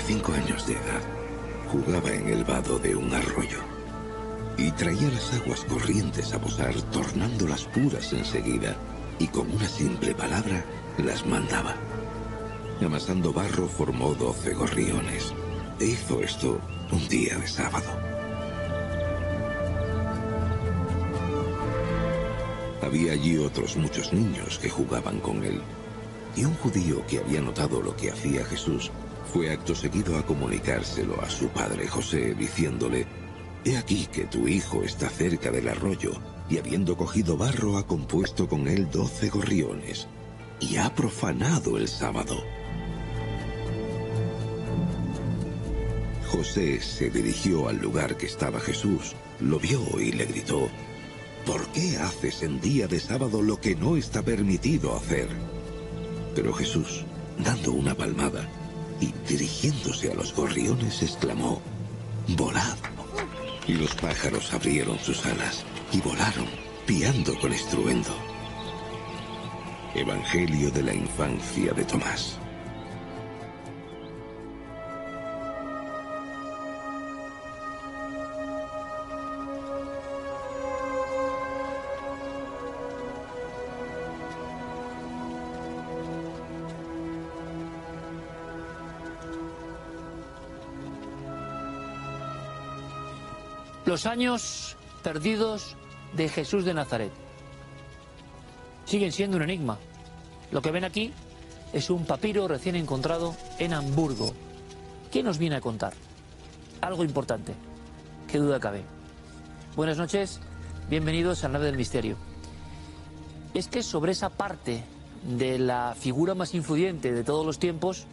5 años de edad, jugaba en el vado de un arroyo y traía las aguas corrientes a posar, tornándolas puras enseguida, y con una simple palabra las mandaba. Amasando barro formó 12 gorriones, e hizo esto un día de sábado. Había allí otros muchos niños que jugaban con él, y un judío que había notado lo que hacía Jesús fue acto seguido a comunicárselo a su padre José, diciéndole: «He aquí que tu hijo está cerca del arroyo, y habiendo cogido barro ha compuesto con él 12 gorriones, y ha profanado el sábado». José se dirigió al lugar que estaba Jesús, lo vio y le gritó: «¿Por qué haces en día de sábado lo que no está permitido hacer?». Pero Jesús, dando una palmada y dirigiéndose a los gorriones, exclamó: «Volad». Y los pájaros abrieron sus alas y volaron, piando con estruendo. Evangelio de la infancia de Tomás. Los años perdidos de Jesús de Nazaret siguen siendo un enigma. Lo que ven aquí es un papiro recién encontrado en Hamburgo. ¿Qué nos viene a contar? Algo importante, qué duda cabe. Buenas noches, bienvenidos a la nave del misterio. Es que sobre esa parte de la figura más influyente de todos los tiempos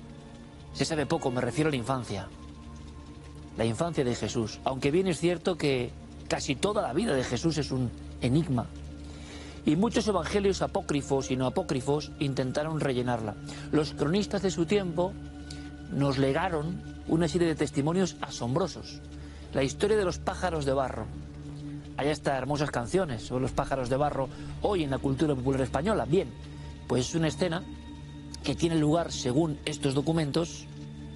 se sabe poco, me refiero a la infancia. La infancia de Jesús, aunque bien es cierto que casi toda la vida de Jesús es un enigma. Y muchos evangelios apócrifos y no apócrifos intentaron rellenarla. Los cronistas de su tiempo nos legaron una serie de testimonios asombrosos. La historia de los pájaros de barro. Hay hasta hermosas canciones sobre los pájaros de barro hoy en la cultura popular española. Bien, pues es una escena que tiene lugar, según estos documentos,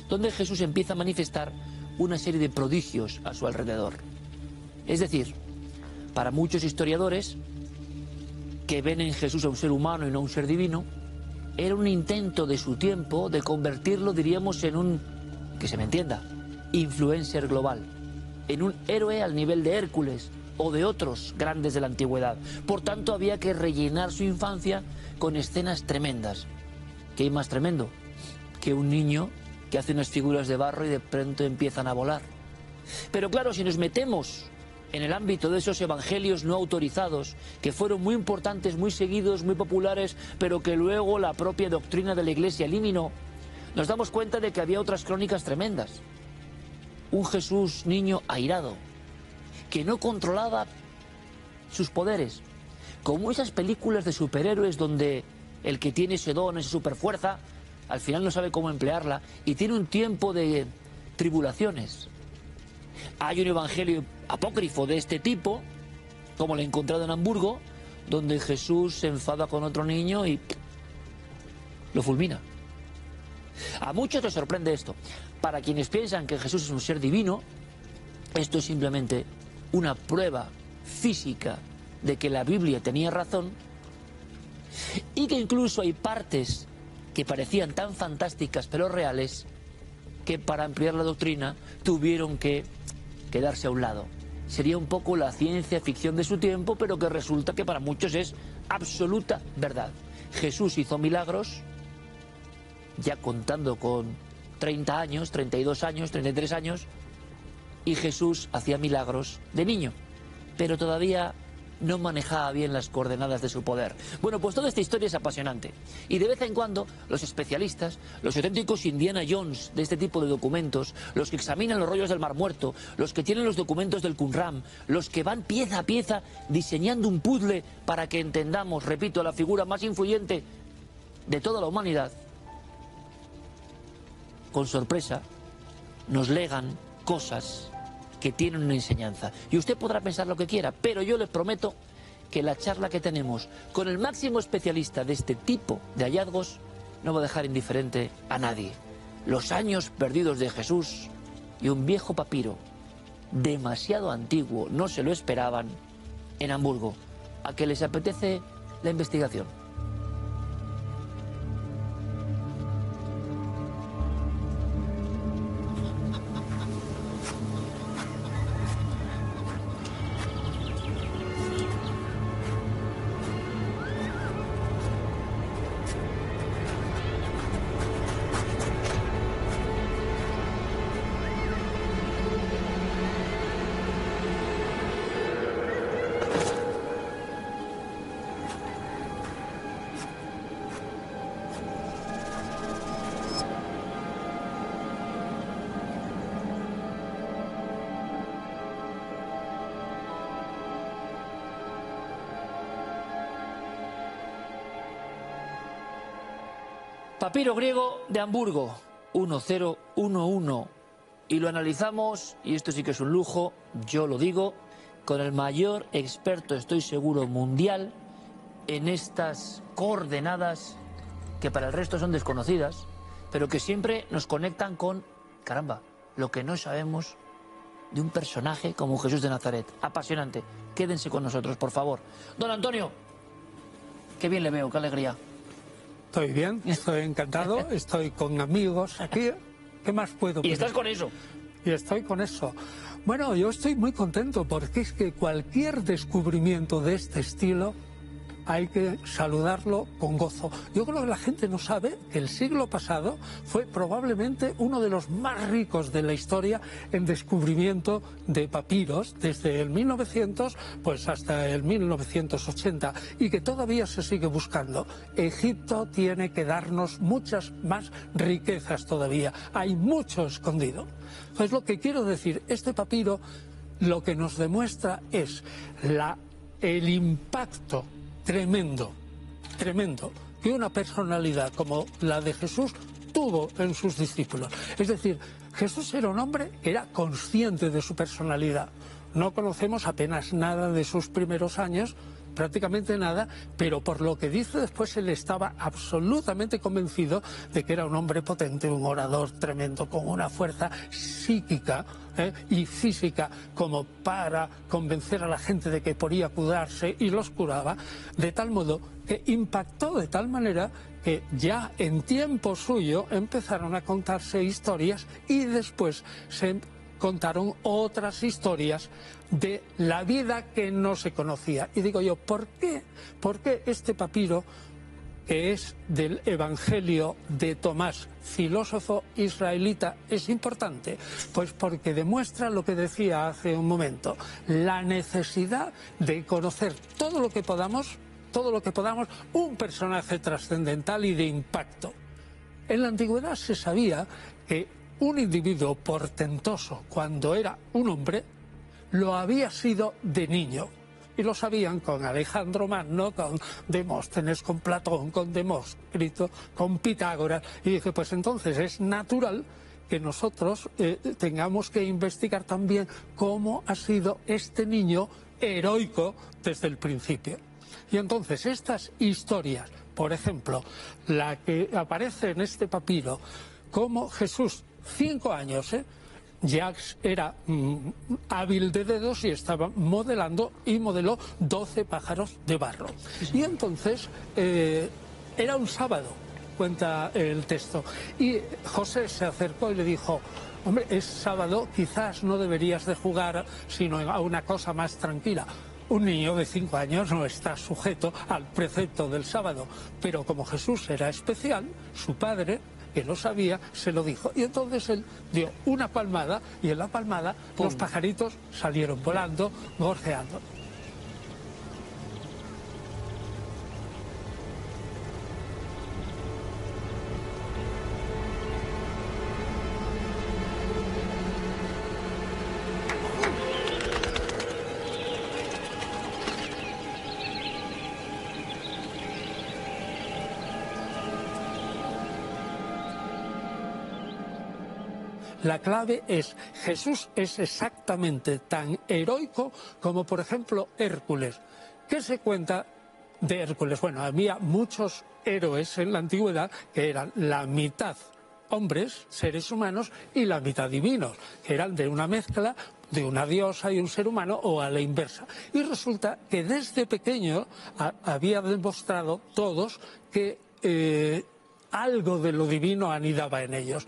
donde Jesús empieza a manifestar una serie de prodigios a su alrededor. Es decir, para muchos historiadores que ven en Jesús a un ser humano y no a un ser divino, era un intento de su tiempo de convertirlo, diríamos, en un, que se me entienda, influencer global, en un héroe al nivel de Hércules o de otros grandes de la antigüedad. Por tanto, había que rellenar su infancia con escenas tremendas. ¿Qué hay más tremendo que un niño que hace unas figuras de barro y de pronto empiezan a volar? Pero claro, si nos metemos en el ámbito de esos evangelios no autorizados, que fueron muy importantes, muy seguidos, muy populares, pero que luego la propia doctrina de la Iglesia eliminó, nos damos cuenta de que había otras crónicas tremendas. Un Jesús niño airado, que no controlaba sus poderes, como esas películas de superhéroes donde el que tiene ese don, esa superfuerza, al final no sabe cómo emplearla y tiene un tiempo de tribulaciones. Hay un evangelio apócrifo de este tipo, como lo he encontrado en Hamburgo, donde Jesús se enfada con otro niño y lo fulmina. A muchos les sorprende esto. Para quienes piensan que Jesús es un ser divino, esto es simplemente una prueba física de que la Biblia tenía razón y que incluso hay partes que parecían tan fantásticas pero reales que para ampliar la doctrina tuvieron que quedarse a un lado. Sería un poco la ciencia ficción de su tiempo, pero que resulta que para muchos es absoluta verdad. Jesús hizo milagros, ya contando con 30 años, 32 años, 33 años, y Jesús hacía milagros de niño, pero todavía no manejaba bien las coordenadas de su poder. Bueno, pues toda esta historia es apasionante. Y de vez en cuando los especialistas, los auténticos Indiana Jones de este tipo de documentos, los que examinan los rollos del Mar Muerto, los que tienen los documentos del Qumran, los que van pieza a pieza diseñando un puzzle para que entendamos, repito, la figura más influyente de toda la humanidad, con sorpresa nos legan cosas que tienen una enseñanza. Y usted podrá pensar lo que quiera, pero yo les prometo que la charla que tenemos con el máximo especialista de este tipo de hallazgos no va a dejar indiferente a nadie. los años perdidos de Jesús y un viejo papiro demasiado antiguo, no se lo esperaban, en Hamburgo. ¿A qué les apetece la investigación? Papiro griego de Hamburgo, 1011, y lo analizamos, y esto sí que es un lujo, yo lo digo, con el mayor experto, estoy seguro, mundial, en estas coordenadas que para el resto son desconocidas, pero que siempre nos conectan con, caramba, lo que no sabemos de un personaje como Jesús de Nazaret. Apasionante. Quédense con nosotros, por favor. Don Antonio, qué bien le veo, qué alegría. Estoy bien, estoy encantado, estoy con amigos aquí. ¿Qué más puedo pedir? Y estás con eso. Y estoy con eso. Bueno, yo estoy muy contento porque es que cualquier descubrimiento de este estilo hay que saludarlo con gozo. Yo creo que la gente no sabe que el siglo pasado fue probablemente uno de los más ricos de la historia en descubrimiento de papiros, desde el 1900 pues hasta el 1980, y que todavía se sigue buscando. Egipto tiene que darnos muchas más riquezas todavía. Hay mucho escondido. Pues lo que quiero decir, este papiro lo que nos demuestra es el impacto tremendo que una personalidad como la de Jesús tuvo en sus discípulos. Es decir, Jesús era un hombre que era consciente de su personalidad. No conocemos apenas nada de sus primeros años, prácticamente nada, pero por lo que dice después él estaba absolutamente convencido de que era un hombre potente, un orador tremendo, con una fuerza psíquica y física como para convencer a la gente de que podía curarse, y los curaba, de tal modo que impactó de tal manera que ya en tiempo suyo empezaron a contarse historias, y después se contaron otras historias de la vida que no se conocía. Y digo yo, ¿por qué? ¿Por qué este papiro, que es del Evangelio de Tomás, filósofo israelita, es importante? Pues porque demuestra lo que decía hace un momento, la necesidad de conocer todo lo que podamos, un personaje trascendental y de impacto. En la antigüedad se sabía que un individuo portentoso, cuando era un hombre, lo había sido de niño. Y lo sabían con Alejandro Magno, con Demóstenes, con Platón, con Demócrito, con Pitágoras. Y dije, pues entonces es natural que nosotros tengamos que investigar también cómo ha sido este niño heroico desde el principio. Y entonces estas historias, por ejemplo, la que aparece en este papiro, como Jesús, 5 años, ya era hábil de dedos y estaba modelando, y modeló 12 pájaros de barro. Y entonces era un sábado, cuenta el texto, y José se acercó y le dijo, hombre, es sábado, quizás no deberías de jugar sino a una cosa más tranquila. Un niño de 5 años no está sujeto al precepto del sábado, pero como Jesús era especial, su padre, que lo sabía, se lo dijo. Y entonces él dio una palmada, y en la palmada ¡pum!, los pajaritos salieron volando, gorjeando. La clave es, Jesús es exactamente tan heroico como, por ejemplo, Hércules. ¿Qué se cuenta de Hércules? Bueno, había muchos héroes en la antigüedad que eran la mitad hombres, seres humanos, y la mitad divinos, que eran de una mezcla de una diosa y un ser humano, o a la inversa. Y resulta que desde pequeño había demostrado todos que algo de lo divino anidaba en ellos.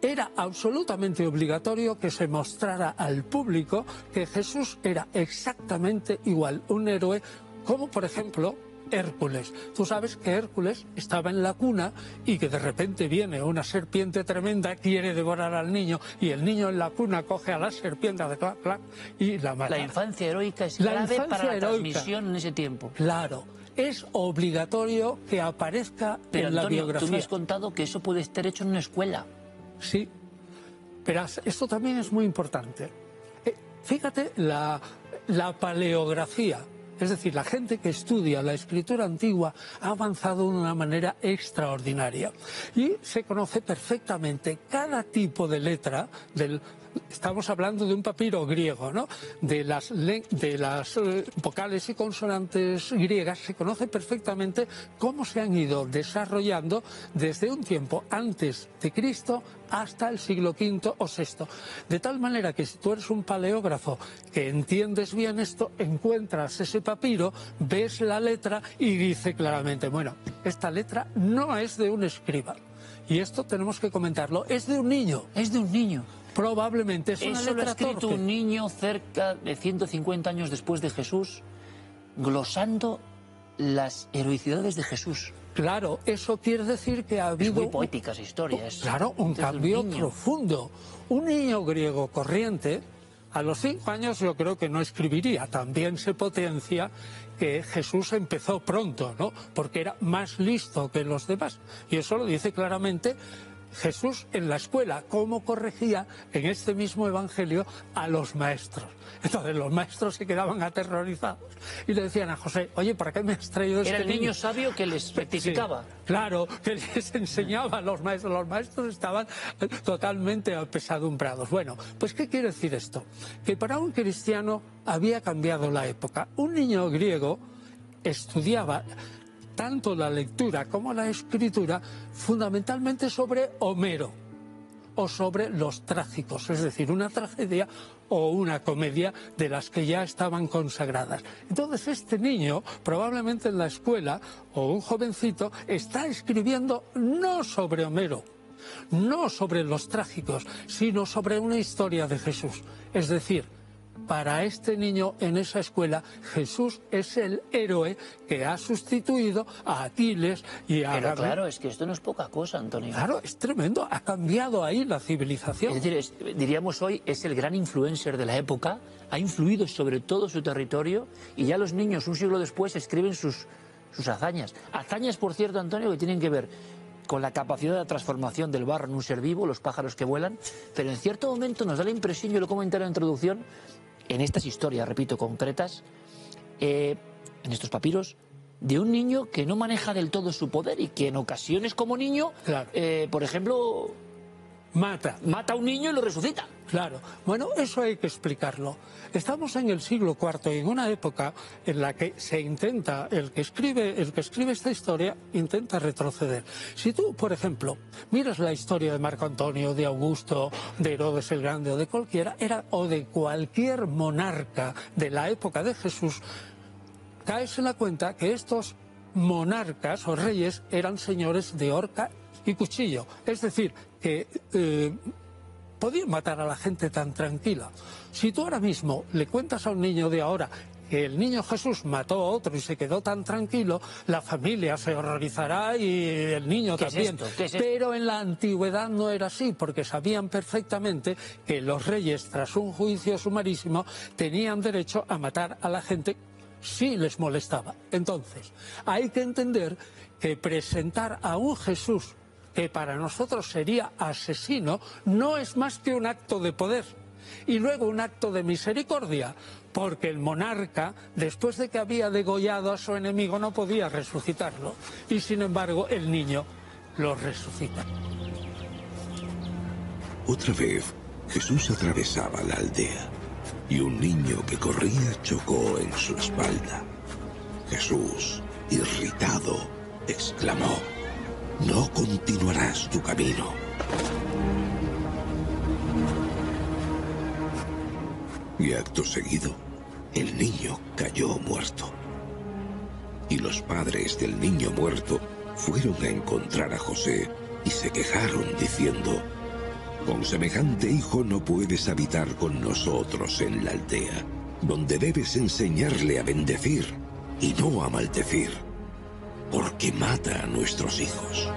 Era absolutamente obligatorio que se mostrara al público que Jesús era exactamente igual, un héroe como, por ejemplo, Hércules. Tú sabes que Hércules estaba en la cuna y que de repente viene una serpiente tremenda, quiere devorar al niño, y el niño en la cuna coge a la serpiente de clac, clac, y la mata. La infancia heroica es clave para la transmisión en ese tiempo. Claro, es obligatorio que aparezca en la biografía. Tú me has contado que eso puede estar hecho en una escuela. Sí, pero esto también es muy importante. Fíjate la paleografía, es decir, la gente que estudia la escritura antigua ha avanzado de una manera extraordinaria y se conoce perfectamente cada tipo de letra estamos hablando de un papiro griego, ¿no? De las vocales y consonantes griegas se conoce perfectamente cómo se han ido desarrollando desde un tiempo antes de Cristo hasta el siglo V o VI. De tal manera que si tú eres un paleógrafo que entiendes bien esto, encuentras ese papiro, ves la letra y dice claramente, bueno, esta letra no es de un escriba. Y esto tenemos que comentarlo, es de un niño. Es de un niño. Probablemente es una letra letra torpe. Eso lo ha escrito un niño cerca de 150 años después de Jesús, glosando las heroicidades de Jesús. Claro, eso quiere decir que ha habido... Es muy poética esa historia. Claro, un cambio profundo. Un niño griego corriente, a los 5 años yo creo que no escribiría. También se potencia que Jesús empezó pronto, ¿no? Porque era más listo que los demás. Y eso lo dice claramente Jesús en la escuela, cómo corregía en este mismo evangelio a los maestros. Entonces los maestros se quedaban aterrorizados y le decían a José, oye, ¿para qué me has traído este niño? Era el niño sabio que les rectificaba. Sí, claro, que les enseñaba a los maestros. Los maestros estaban totalmente apesadumbrados. Bueno, pues ¿qué quiere decir esto? Que para un cristiano había cambiado la época. Un niño griego estudiaba tanto la lectura como la escritura, fundamentalmente sobre Homero o sobre los trágicos, es decir, una tragedia o una comedia de las que ya estaban consagradas. Entonces este niño, probablemente en la escuela, o un jovencito, está escribiendo no sobre Homero, no sobre los trágicos, sino sobre una historia de Jesús. Es decir, para este niño en esa escuela, Jesús es el héroe que ha sustituido a Aquiles y a... Pero claro, es que esto no es poca cosa, Antonio. Claro, es tremendo, ha cambiado ahí la civilización. Es decir, diríamos hoy, es el gran influencer de la época, ha influido sobre todo su territorio y ya los niños, un siglo después, escriben sus hazañas. Hazañas, por cierto, Antonio, que tienen que ver con la capacidad de transformación del barro en un ser vivo, los pájaros que vuelan, pero en cierto momento nos da la impresión, yo lo comenté en la introducción, en estas historias, repito, concretas, en estos papiros, de un niño que no maneja del todo su poder y que en ocasiones como niño, claro, por ejemplo, mata a un niño y lo resucita. Claro, bueno, eso hay que explicarlo. Estamos en el siglo IV y en una época en la que se intenta, el que escribe esta historia intenta retroceder. Si tú, por ejemplo, miras la historia de Marco Antonio, de Augusto, de Herodes el Grande o de cualquiera, o de cualquier monarca de la época de Jesús, caes en la cuenta que estos monarcas o reyes eran señores de horca y cuchillo. Es decir, que podían matar a la gente tan tranquila. Si tú ahora mismo le cuentas a un niño de ahora que el niño Jesús mató a otro y se quedó tan tranquilo, la familia se horrorizará y el niño también. ¿Qué es esto? Pero en la antigüedad no era así, porque sabían perfectamente que los reyes, tras un juicio sumarísimo, tenían derecho a matar a la gente si les molestaba. Entonces, hay que entender que presentar a un Jesús que para nosotros sería asesino, no es más que un acto de poder y luego un acto de misericordia, porque el monarca, después de que había degollado a su enemigo, no podía resucitarlo, y sin embargo el niño lo resucita. Otra vez, Jesús atravesaba la aldea y un niño que corría chocó en su espalda. Jesús, irritado, exclamó: no continuarás tu camino. Y acto seguido, el niño cayó muerto. Y los padres del niño muerto fueron a encontrar a José y se quejaron diciendo: con semejante hijo no puedes habitar con nosotros en la aldea, donde debes enseñarle a bendecir y no a maldecir, porque mata a nuestros hijos.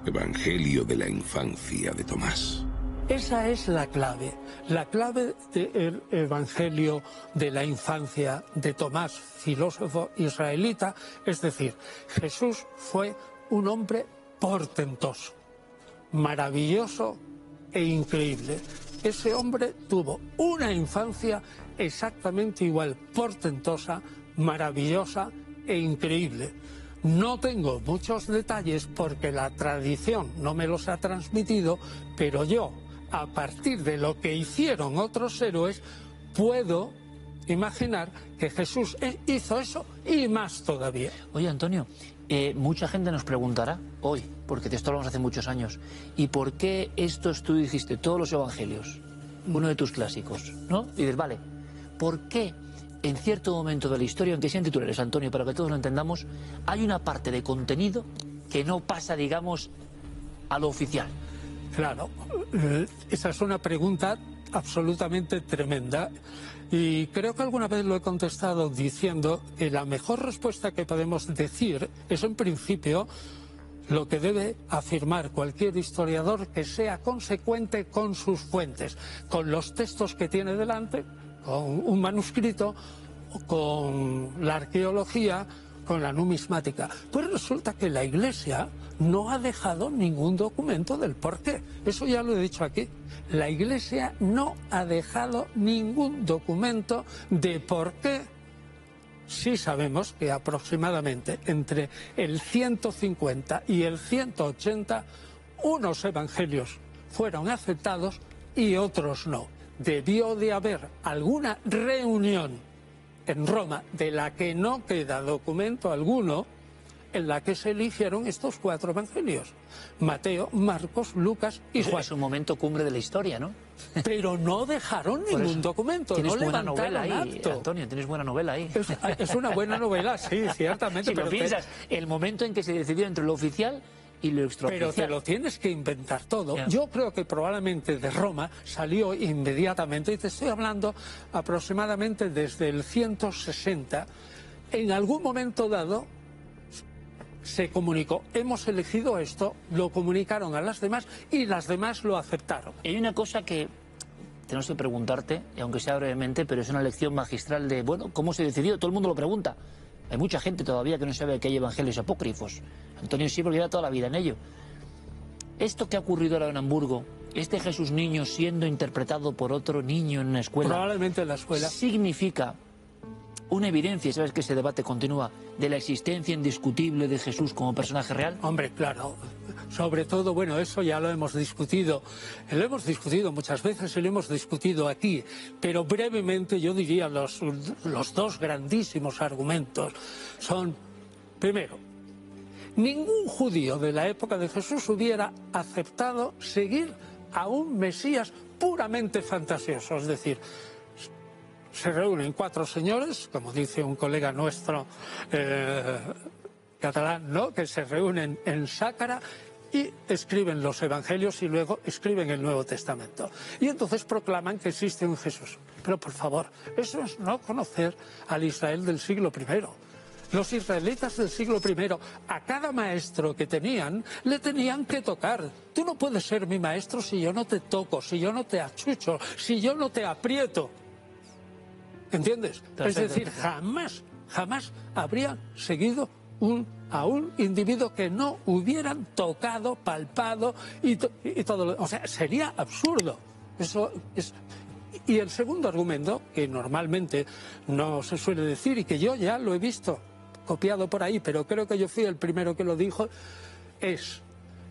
Evangelio de la infancia de Tomás. Esa es la clave del Evangelio de la infancia de Tomás, filósofo israelita. Es decir, Jesús fue un hombre portentoso, maravilloso e increíble. Ese hombre tuvo una infancia exactamente igual, portentosa, maravillosa e increíble. No tengo muchos detalles porque la tradición no me los ha transmitido, pero yo, a partir de lo que hicieron otros héroes, puedo imaginar que Jesús hizo eso y más todavía. Oye, Antonio, mucha gente nos preguntará hoy, porque de esto hablamos hace muchos años, ¿y por qué estos tú dijiste, todos los evangelios, uno de tus clásicos, ¿no? Y dices, vale, ¿por qué en cierto momento de la historia, aunque sean titulares, Antonio, para que todos lo entendamos, hay una parte de contenido que no pasa, digamos, a lo oficial? Claro, esa es una pregunta absolutamente tremenda y creo que alguna vez lo he contestado diciendo que la mejor respuesta que podemos decir es, en principio, lo que debe afirmar cualquier historiador, que sea consecuente con sus fuentes, con los textos que tiene delante, con un manuscrito, con la arqueología, con la numismática. Pues resulta que la Iglesia no ha dejado ningún documento del porqué. Eso ya lo he dicho aquí. La Iglesia no ha dejado ningún documento de por qué. Sí sabemos que aproximadamente entre el 150 y el 180 unos evangelios fueron aceptados y otros no. Debió de haber alguna reunión en Roma, de la que no queda documento alguno, en la que se eligieron estos 4 evangelios: Mateo, Marcos, Lucas y Juan. Es un momento cumbre de la historia, ¿no? Pero no dejaron ningún documento, tienes no buena levantaron novela ahí, acto. Antonio, tienes buena novela ahí. Es una buena novela, sí, ciertamente. Si lo piensas, el momento en que se decidió entre lo oficial y lo extraoficial. Pero te lo tienes que inventar todo. Ya. Yo creo que probablemente de Roma salió inmediatamente, y te estoy hablando aproximadamente desde el 160, en algún momento dado se comunicó, hemos elegido esto, lo comunicaron a las demás y las demás lo aceptaron. Hay una cosa que tenemos que preguntarte, y aunque sea brevemente, pero es una lección magistral de, bueno, ¿cómo se decidió? Todo el mundo lo pregunta. Hay mucha gente todavía que no sabe que hay evangelios apócrifos. Antonio sí, porque lleva toda la vida en ello. Esto que ha ocurrido ahora en Hamburgo, este Jesús niño siendo interpretado por otro niño en una escuela, Probablemente en la escuela. significa una evidencia, sabes que ese debate continúa, de la existencia indiscutible de Jesús como personaje real. Hombre, claro. Sobre todo, bueno, eso ya lo hemos discutido. Lo hemos discutido muchas veces y lo hemos discutido aquí. Pero brevemente yo diría los 2 grandísimos argumentos son, primero, ningún judío de la época de Jesús hubiera aceptado seguir a un Mesías puramente fantasioso. Es decir, se reúnen 4 señores, como dice un colega nuestro catalán, ¿no?, que se reúnen en Sácara y escriben los evangelios y luego escriben el Nuevo Testamento. Y entonces proclaman que existe un Jesús. Pero por favor, eso es no conocer al Israel del siglo I. Los israelitas del siglo I, a cada maestro que tenían, le tenían que tocar. Tú no puedes ser mi maestro si yo no te toco, si yo no te achucho, si yo no te aprieto. ¿Entiendes? Es decir, jamás habrían seguido a un individuo que no hubieran tocado, palpado y todo lo... O sea, sería absurdo. Eso es... Y el segundo argumento, que normalmente no se suele decir y que yo ya lo he visto copiado por ahí, pero creo que yo fui el primero que lo dijo, es: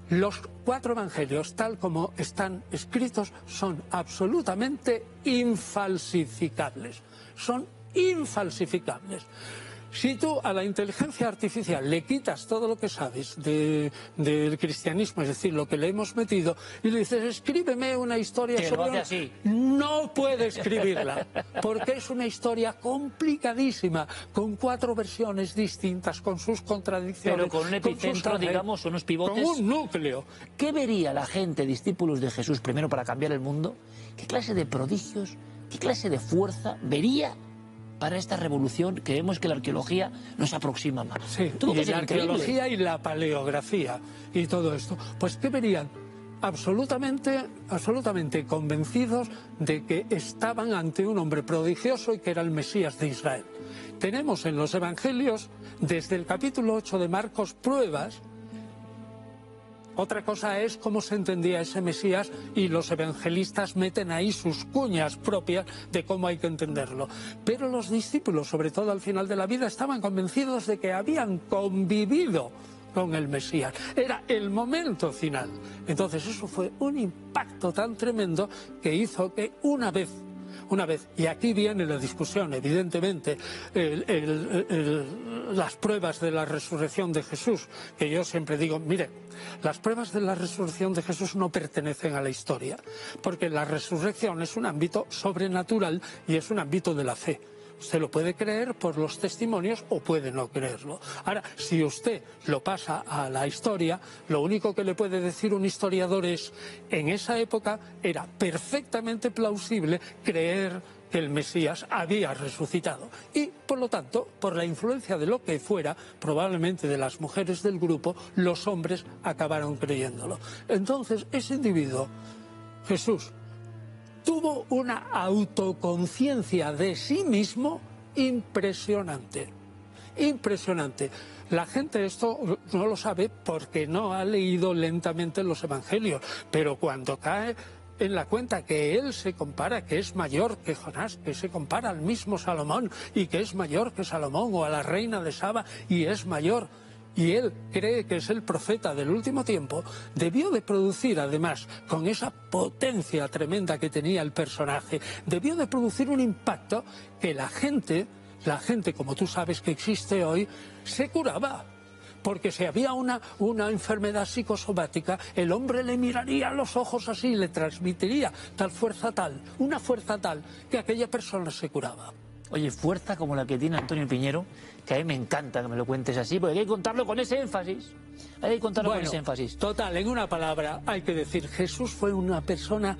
los 4 evangelios, tal como están escritos, son absolutamente infalsificables. Son infalsificables. Si tú a la inteligencia artificial le quitas todo lo que sabes del cristianismo, es decir, lo que le hemos metido, y le dices, escríbeme una historia que sobre... lo hace así. No puede escribirla, porque es una historia complicadísima, con 4 versiones distintas, con sus contradicciones. Pero con un epicentro, digamos, unos pivotes. Con un núcleo. ¿Qué vería la gente, discípulos de Jesús, primero para cambiar el mundo? ¿Qué clase de prodigios, qué clase de fuerza vería para esta revolución que vemos que la arqueología nos aproxima más? Sí, y la arqueología y la paleografía y todo esto. Pues ¿qué verían? Absolutamente convencidos de que estaban ante un hombre prodigioso y que era el Mesías de Israel. Tenemos en los Evangelios, desde el capítulo 8 de Marcos, pruebas. Otra cosa es cómo se entendía ese Mesías, y los evangelistas meten ahí sus cuñas propias de cómo hay que entenderlo. Pero los discípulos, sobre todo al final de la vida, estaban convencidos de que habían convivido con el Mesías. Era el momento final. Entonces eso fue un impacto tan tremendo que hizo que una vez, y aquí viene la discusión, evidentemente, las pruebas de la resurrección de Jesús, que yo siempre digo, mire, las pruebas de la resurrección de Jesús no pertenecen a la historia, porque la resurrección es un ámbito sobrenatural y es un ámbito de la fe. Usted lo puede creer por los testimonios o puede no creerlo. Ahora, si usted lo pasa a la historia, lo único que le puede decir un historiador es, en esa época era perfectamente plausible creer que el Mesías había resucitado. Y, por lo tanto, por la influencia de lo que fuera, probablemente de las mujeres del grupo, los hombres acabaron creyéndolo. Entonces, ese individuo, Jesús, tuvo una autoconciencia de sí mismo impresionante. Impresionante. La gente esto no lo sabe porque no ha leído lentamente los evangelios, pero cuando cae en la cuenta que él se compara, que es mayor que Jonás, que se compara al mismo Salomón y que es mayor que Salomón, o a la reina de Saba y es mayor, y él cree que es el profeta del último tiempo, debió de producir, además, con esa potencia tremenda que tenía el personaje, debió de producir un impacto que la gente, como tú sabes que existe hoy, se curaba. Porque si había una enfermedad psicosomática, el hombre le miraría a los ojos así y le transmitiría una fuerza tal, que aquella persona se curaba. Oye, fuerza como la que tiene Antonio Piñero, que a mí me encanta que me lo cuentes así, porque hay que contarlo con ese énfasis. Hay que contarlo con ese énfasis. Total, en una palabra hay que decir, Jesús fue una persona,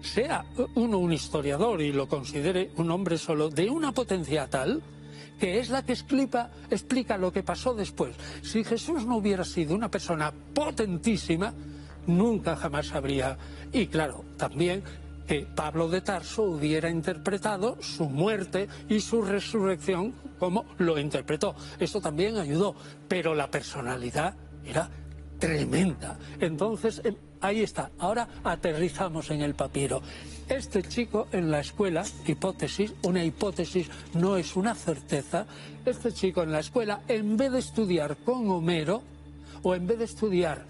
sea uno un historiador y lo considere un hombre solo, de una potencia tal, que es la que explica lo que pasó después. Si Jesús no hubiera sido una persona potentísima, nunca jamás habría... Y claro, también que Pablo de Tarso hubiera interpretado su muerte y su resurrección como lo interpretó. Eso también ayudó, pero la personalidad era tremenda. Entonces, ahí está. Ahora aterrizamos en el papiro. Este chico en la escuela, una hipótesis no es una certeza, este chico en la escuela, en vez de estudiar con Homero o en vez de estudiar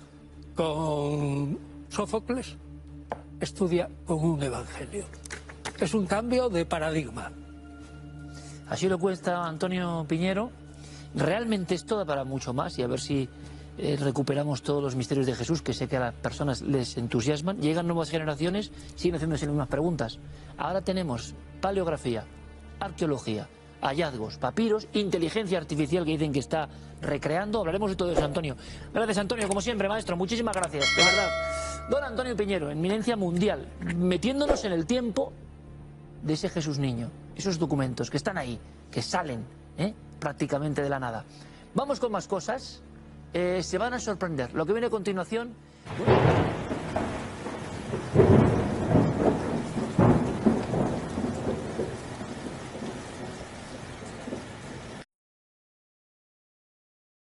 con Sófocles, estudia con un evangelio. Es un cambio de paradigma. Así lo cuesta Antonio Piñero. Realmente esto da para mucho más, y a ver si recuperamos todos los misterios de Jesús, que sé que a las personas les entusiasman. Llegan nuevas generaciones, siguen haciéndose las mismas preguntas. Ahora tenemos paleografía, arqueología, hallazgos, papiros, inteligencia artificial que dicen que está recreando. Hablaremos de todo eso, Antonio. Gracias, Antonio, como siempre, maestro. Muchísimas gracias, de verdad. Don Antonio Piñero, eminencia mundial, metiéndonos en el tiempo de ese Jesús niño. Esos documentos que están ahí, que salen prácticamente de la nada. Vamos con más cosas. Se van a sorprender. Lo que viene a continuación...